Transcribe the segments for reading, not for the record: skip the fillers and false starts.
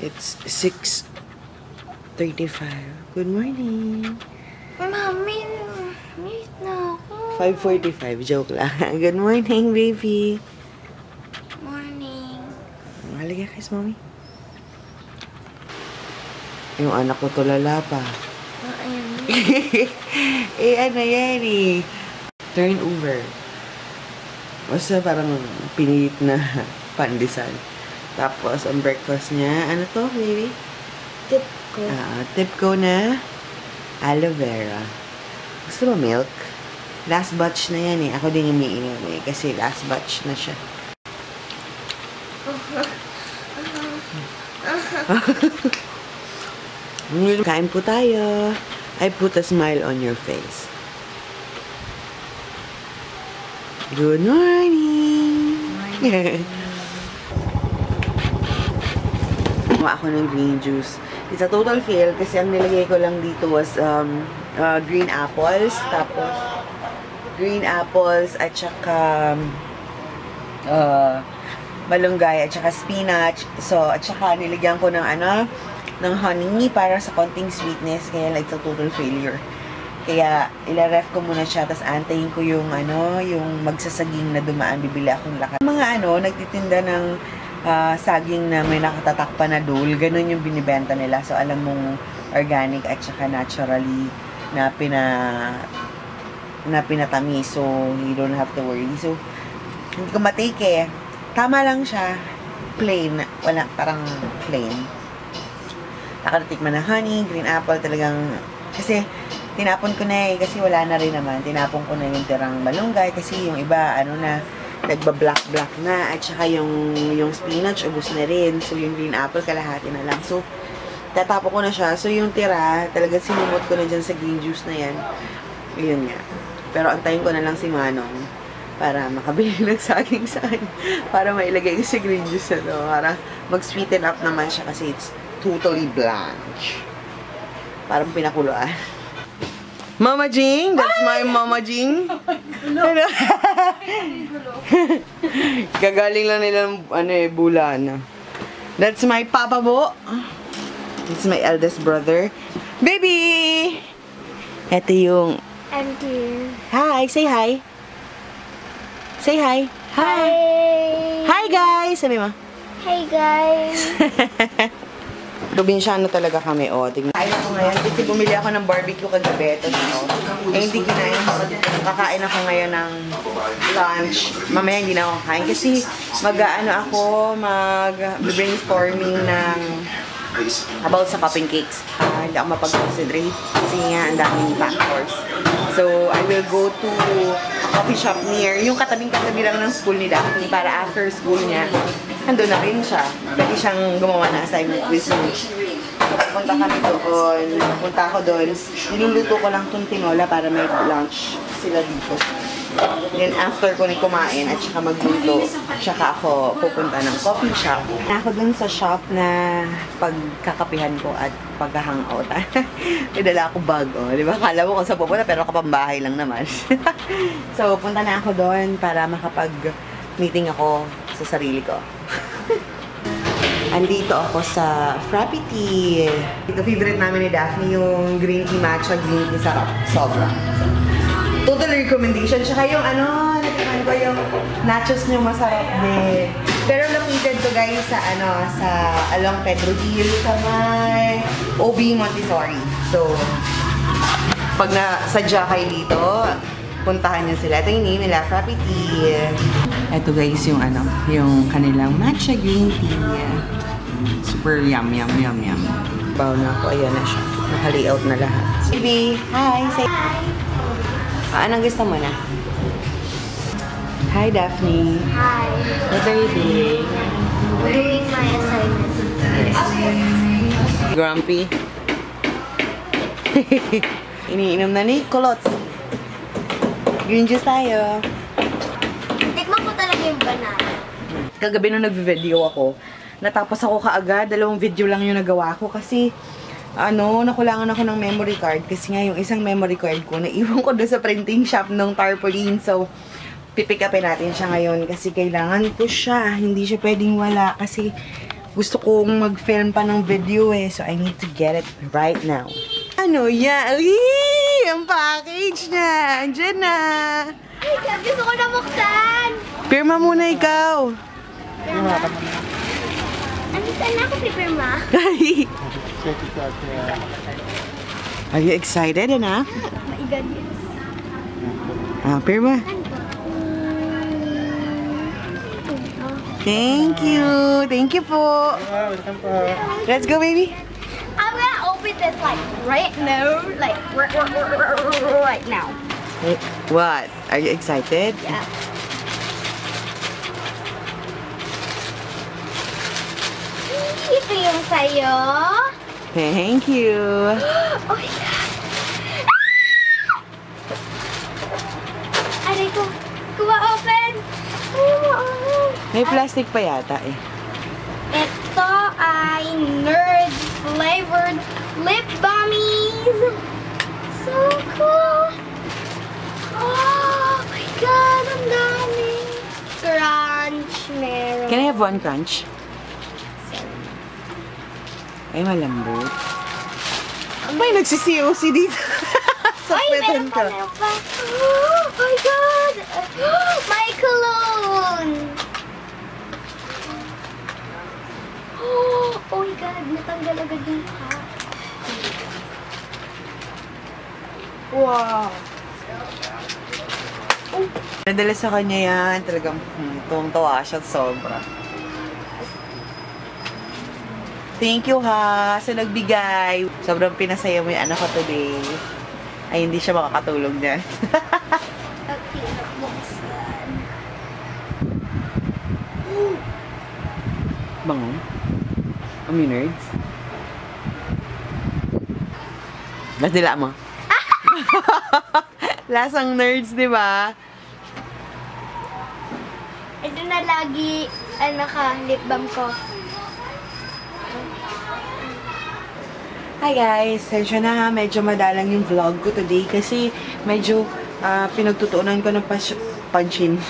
It's 6:35. Good morning. Mami, late na ako. 5:45. Joke lang. Good morning, baby. Morning. Halika, kiss, mommy. Yung anak ko tulala pa. Ayan. Ano yan eh. Turn over. Basta parang pinilit na pandesal. Tapos, ang breakfast niya, ano to, baby? Tip ko. Tip ko na aloe vera. Gusto mo milk? Last batch na yan eh. Ako din umiinom eh. Kasi last batch na siya. Kain po tayo. I put a smile on your face. Good morning! Kuha ako ng green juice. It's a total fail kasi ang nilagay ko lang dito was green apples. Tapos, green apples at saka malunggay at saka spinach. So, at saka nilagyan ko ng ng honey para sa konting sweetness. Kaya like, it's a total failure. Kaya, ilaref ko muna siya, tapos antayin ko yung yung magsasaging na dumaan, bibili akong lakas. Mga nagtitinda ng saging na may nakatatakpan na dole, ganun yung binibenta nila. So, alam mong organic at saka naturally na pinatamis. So, you don't have to worry. So, hindi ko matake eh. Tama lang siya. Plain. Wala, parang plain. Nakaratikman na honey, green apple, talagang, kasi, tinapon ko na eh, kasi wala na rin naman. Tinapon ko na yung tirang malunggay, kasi yung iba, nagba-black na, at saka yung spinach, ubos na rin. So, yung green apple, kalahati na lang. So, tatapon ko na siya. So, yung tira, talaga sinumot ko na dyan sa green juice na yan. Yun nga. Pero, antayin ko na lang si Manong para makabili ng saging sa kanya. Para mailagay ko sa green juice na to. Para mag-sweeten up naman siya kasi it's totally blanche. Parang pinakuluan. Mama Jing? That's my Mama Jing? Gagaling lang nila ng bulan. That's my Papa Bo. This is my eldest brother. Baby! Ito yung... Auntie. Hi! Say hi! Say hi! Hi! Hi guys! Sabi mo. Hey guys! Probinsyano talaga kami, tingnan. Kain ako ngayon kasi bumili ako ng barbecue kagabi. Ito, hindi kinain. Kakain ako ngayon ng lunch. Mamaya hindi na ako kain kasi mag-brainstorming ng about sa cupping cakes. Hindi ako mapag-concentrate kasi nga ang daming factors. So, I will go to a coffee shop near, yung katabing-katabi lang ng school ni Daphne para after school niya, nandun na rin siya. Lagi siyang gumawa na assignment with me. Punta kami doon. Punta ako doon. Niluluto ko lang itong tinola para may lunch sila dito. Then after ko na kumain at saka magluto, saka ako pupunta ng coffee shop. Ako dun sa shop na pagkakapihan ko at pag-hangout. May dala ako bag, di ba? Kala mo kung saan pupunta pero kapambahay lang naman. So, punta na ako doon para makapag-meeting ako sa sarili ko. Andito ako sa Frappy Tea. Ito favorite namin ni Daphne, yung green tea matcha, green tea sarap. Sobra. Total recommendation. Tsaka yung natiman ko yung nachos nyo masarap din. Pero located to guys sa sa along Pedro Hill sa may OB Montessori. So, pag nasadya kayo dito, puntahan nyo sila. Ito yung name nila, Frappy Tea. Ito guys yung yung kanilang matcha green tea. Super yum, yum, yum, yum. Baw na ako. Ayan na siya. Naka-layout na lahat. Baby, hi! Say hi! Anong gusto mo na? Hi, Daphne. Hi. What are you doing? Doing my assignment. Grumpy? Iniinom na ni Kulot. Green juice tayo. Tikman ko talaga yung banana. Kagabi nung nag-video ako, natapos ako kaagad. 2 video lang yung nagawa ko kasi nakulangan ako ng memory card kasi nga yung isang memory card ko, naiwan ko doon sa printing shop ng tarpaulin. So, pipick upin natin siya ngayon kasi kailangan ko siya. Hindi siya pwedeng wala kasi gusto kong mag-film pa ng video eh. So, I need to get it right now. Ano yan? Ay, ang package niya. Andiyan na. Ay, God, gusto ko na buksan. Pirma muna ikaw. Pirma? Ano saan ako pipirma? Are you excited, anak? Oh my God, yes. Pirma. Thank you. Thank you po. Let's go, baby. I'm gonna open this like right now. Like right now. What? Are you excited? Yeah. Ito yung sa'yo. Thank you. Oh my God. Aray ko. Kuma-open. May plastic pa yata eh. Ito ay Nerds flavored lip balmies. So cool. Oh my God, ang dami. Crunch meron. Can I have one crunch? Ay, malambot. May nagsisiyosi dito. Sa Ay, meron pa, meron pa. Oh my God. My cologne. Oh my God, natanggal agad yung hat. Wow. Nadala sa kanya yan. Talagang tuwang-tuwa siya sobra. Thank you ha sa nagbigay. Sobrang pinasaya mo yung anak ko today. Ay, hindi siya makakatulog niyan. Okay, buksan. Bango? Ami nerds? Lasdila mo? Lasang nerds, di ba? Ito na lagi, lip balm ko. Hi guys! Sensya na ha, medyo madalang yung vlog ko today kasi medyo pinagtutuunan ko ng pansin.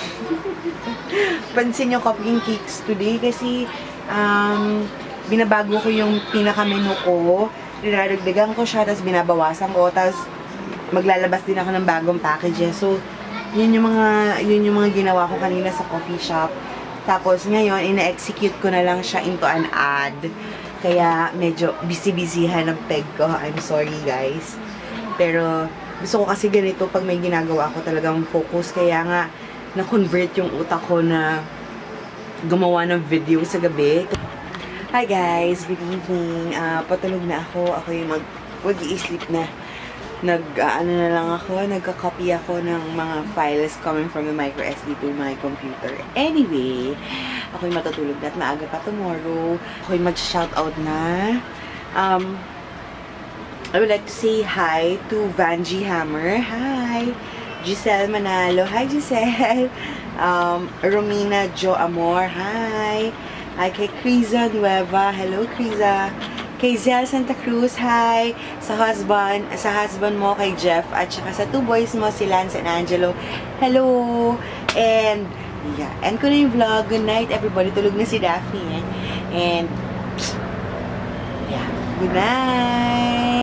Pansin yung cupcake cakes today kasi binabago ko yung pinaka-menu ko. Dinaragdagan ko siya, tapos binabawasan ko, tapos maglalabas din ako ng bagong packages. So, yun yung mga ginawa ko kanina sa coffee shop. Tapos ngayon, ina-execute ko na lang siya into an ad. Kaya medyo busy-busyhan ang peg ko. I'm sorry guys. Pero gusto ko kasi ganito pag may ginagawa ko talagang focus. Kaya nga na-convert yung utak ko na gumawa ng video sa gabi. Hi guys! Good evening. Patulog na ako. Ako yung mag-i-sleep na. Nagka-copy ako ng mga files coming from the micro SD to my computer. Anyway, ako'y matutulog na at maaga pa tomorrow. Ako'y mag-shoutout na. I would like to say hi to Vanji Hammer. Hi! Giselle Manalo. Hi, Giselle! Romina Jo Amor. Hi! Hi kay Criza Nueva. Hello, Criza! Kay Zel Santa Cruz, hi! Sa husband mo, kay Jeff, at saka sa 2 boys mo, si Lance and Angelo. Hello! And, yeah, end ko na yung vlog. Good night, everybody. Tulog na si Daphne, eh. And, yeah, good night!